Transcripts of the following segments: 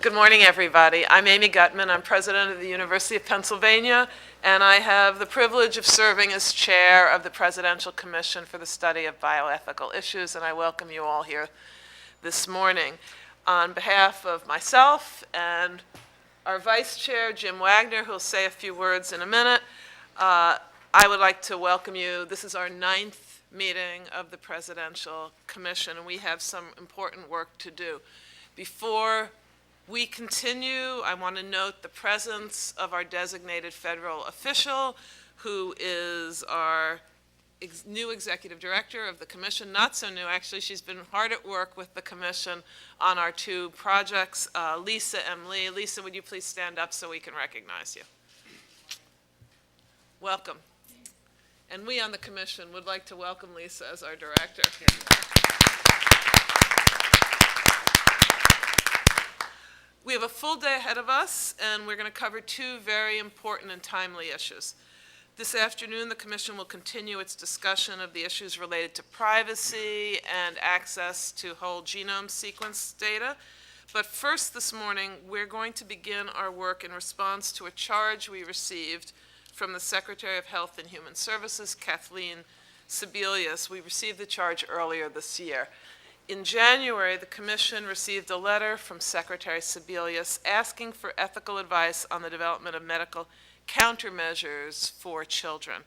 Good morning, everybody. I'm Amy Gutmann. I'm president of the University of Pennsylvania, and I have the privilege of serving as chair of the Presidential Commission for the Study of Bioethical Issues, and I welcome you all here this morning. On behalf of myself and our vice chair, Jim Wagner, who will say a few words in a minute, I would like to welcome you. This is our 9th meeting of the Presidential Commission, and we have some important work to do. Before we continue, I want to note the presence of our designated federal official, who is our new executive director of the commission. Not so new, actually. She's been hard at work with the commission on our 2 projects. Lisa M. Lee. Lisa, would you please stand up so we can recognize you? Welcome. And we on the commission would like to welcome Lisa as our director. We have a full day ahead of us, and we're going to cover 2 very important and timely issues. This afternoon, the Commission will continue its discussion of the issues related to privacy and access to whole genome sequence data. But first this morning, we're going to begin our work in response to a charge we received from the Secretary of Health and Human Services, Kathleen Sebelius. We received the charge earlier this year. In January, the Commission received a letter from Secretary Sebelius asking for ethical advice on the development of medical countermeasures for children.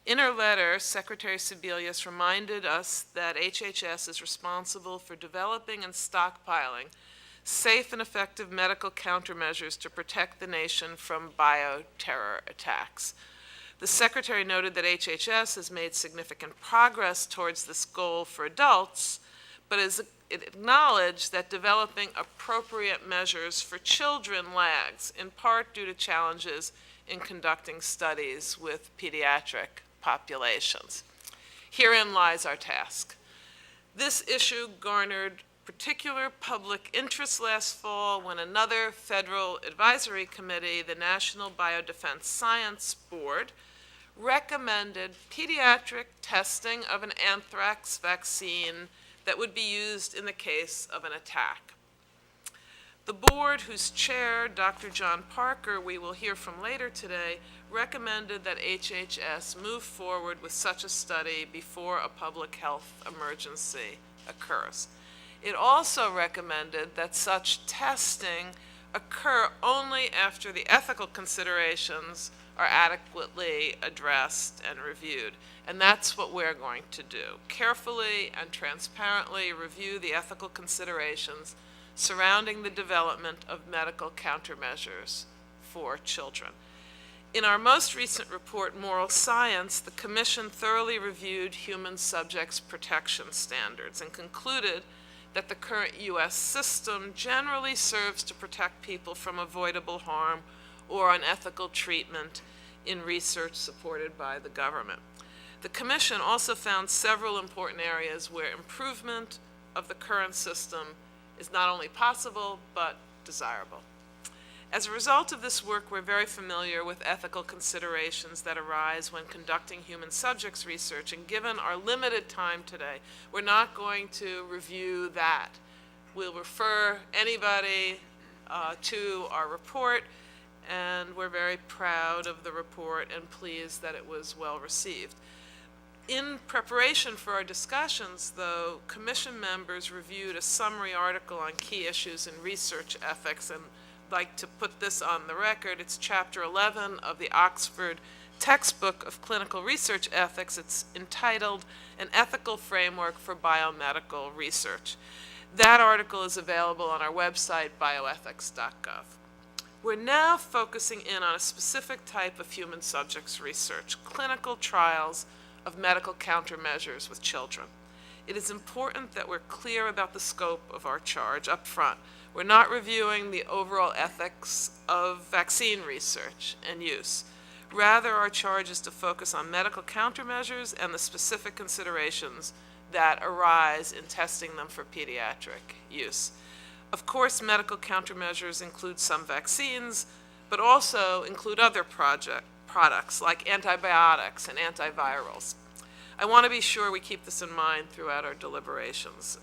In her letter, Secretary Sebelius reminded us that HHS is responsible for developing and stockpiling safe and effective medical countermeasures to protect the nation from bioterror attacks. The Secretary noted that HHS has made significant progress towards this goal for adults, but it acknowledged that developing appropriate measures for children lags, in part due to challenges in conducting studies with pediatric populations. Herein lies our task. This issue garnered particular public interest last fall when another federal advisory committee, the National Biodefense Science Board, recommended pediatric testing of an anthrax vaccine that would be used in the case of an attack. The board, whose chair, Dr. John Parker, we will hear from later today, recommended that HHS move forward with such a study before a public health emergency occurs. It also recommended that such testing occur only after the ethical considerations are adequately addressed and reviewed. And that's what we're going to do. Carefully and transparently review the ethical considerations surrounding the development of medical countermeasures for children. In our most recent report, Moral Science, the Commission thoroughly reviewed human subjects protection standards and concluded that the current U.S. system generally serves to protect people from avoidable harm or unethical treatment in research supported by the government. The Commission also found several important areas where improvement of the current system is not only possible, but desirable. As a result of this work, we're very familiar with ethical considerations that arise when conducting human subjects research, and given our limited time today, we're not going to review that. We'll refer anybody to our report, and we're very proud of the report and pleased that it was well received. In preparation for our discussions, though, Commission members reviewed a summary article on key issues in research ethics, and I'd like to put this on the record. It's Chapter 11 of the Oxford Textbook of Clinical Research Ethics. It's entitled An Ethical Framework for Biomedical Research. That article is available on our website, bioethics.gov. We're now focusing in on a specific type of human subjects research, clinical trials of medical countermeasures with children. It is important that we're clear about the scope of our charge up front. We're not reviewing the overall ethics of vaccine research and use. Rather, our charge is to focus on medical countermeasures and the specific considerations that arise in testing them for pediatric use. Of course, medical countermeasures include some vaccines, but also include other products like antibiotics and antivirals. I want to be sure we keep this in mind throughout our deliberations.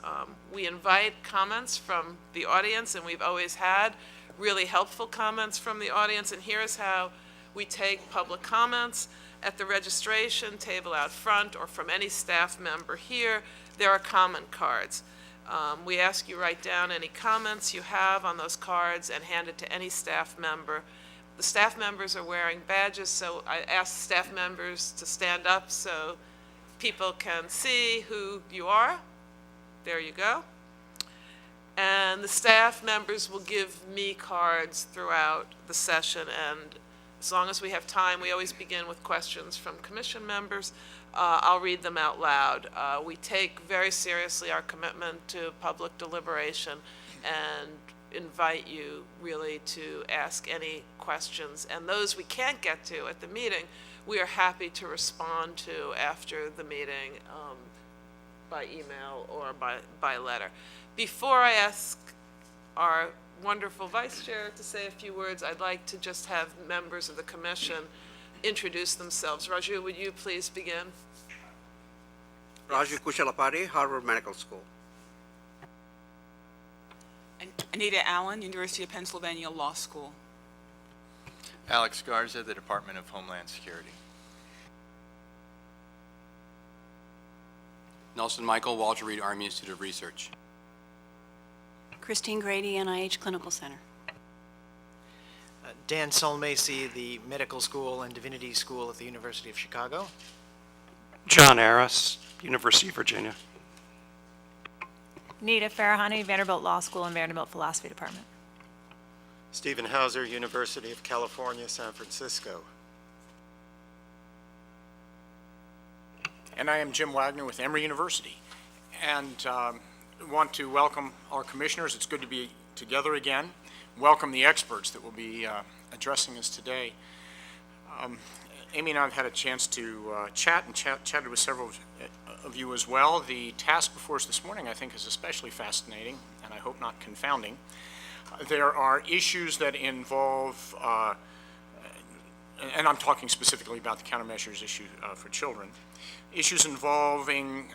We invite comments from the audience, and we've always had really helpful comments from the audience, and here's how we take public comments. At the registration table out front, or from any staff member here, there are comment cards. We ask you write down any comments you have on those cards and hand it to any staff member. The staff members are wearing badges, so I ask staff members to stand up so people can see who you are. There you go. And the staff members will give me cards throughout the session, and as long as we have time, we always begin with questions from commission members. I'll read them out loud. We take very seriously our commitment to public deliberation and invite you really to ask any questions. And those we can't get to at the meeting, we are happy to respond to after the meeting by email or by letter. Before I ask our wonderful vice chair to say a few words, I'd like to just have members of the commission introduce themselves. Raju, would you please begin? Raju Kushalapati, Harvard Medical School. Anita Allen, University of Pennsylvania Law School. Alex Garza, the Department of Homeland Security. Nelson Michael, Walter Reed Army Institute of Research. Christine Grady, NIH Clinical Center. Dan Solmacy, the Medical School and Divinity School at the University of Chicago. John Aris, University of Virginia. Nita Farahani, Vanderbilt Law School and Vanderbilt Philosophy Department. Stephen Hauser, University of California, San Francisco. And I am Jim Wagner with Emory University. And want to welcome our commissioners. It's good to be together again. Welcome the experts that will be addressing us today. Amy and I have had a chance to chatted with several of you as well. The task before us this morning, I think, is especially fascinating, and I hope not confounding. There are issues that involve, and I'm talking specifically about the countermeasures issue for children, issues involving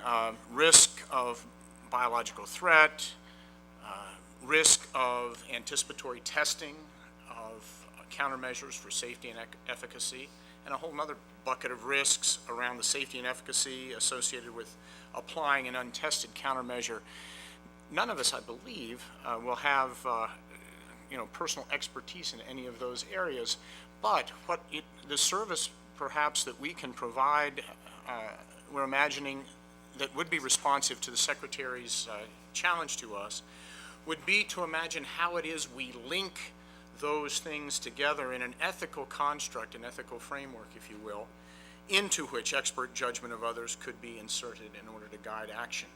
risk of biological threat, risk of anticipatory testing of countermeasures for safety and efficacy, and a whole other bucket of risks around the safety and efficacy associated with applying an untested countermeasure. None of us, I believe, will have personal expertise in any of those areas, but the service perhaps that we can provide, we're imagining that would be responsive to the Secretary's challenge to us, would be to imagine how it is we link those things together in an ethical construct, an ethical framework, if you will, into which expert judgment of others could be inserted in order to guide action.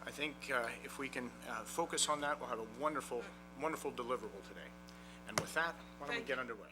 I think if we can focus on that, we'll have a wonderful, wonderful deliverable today. And with that, why don't we get underway?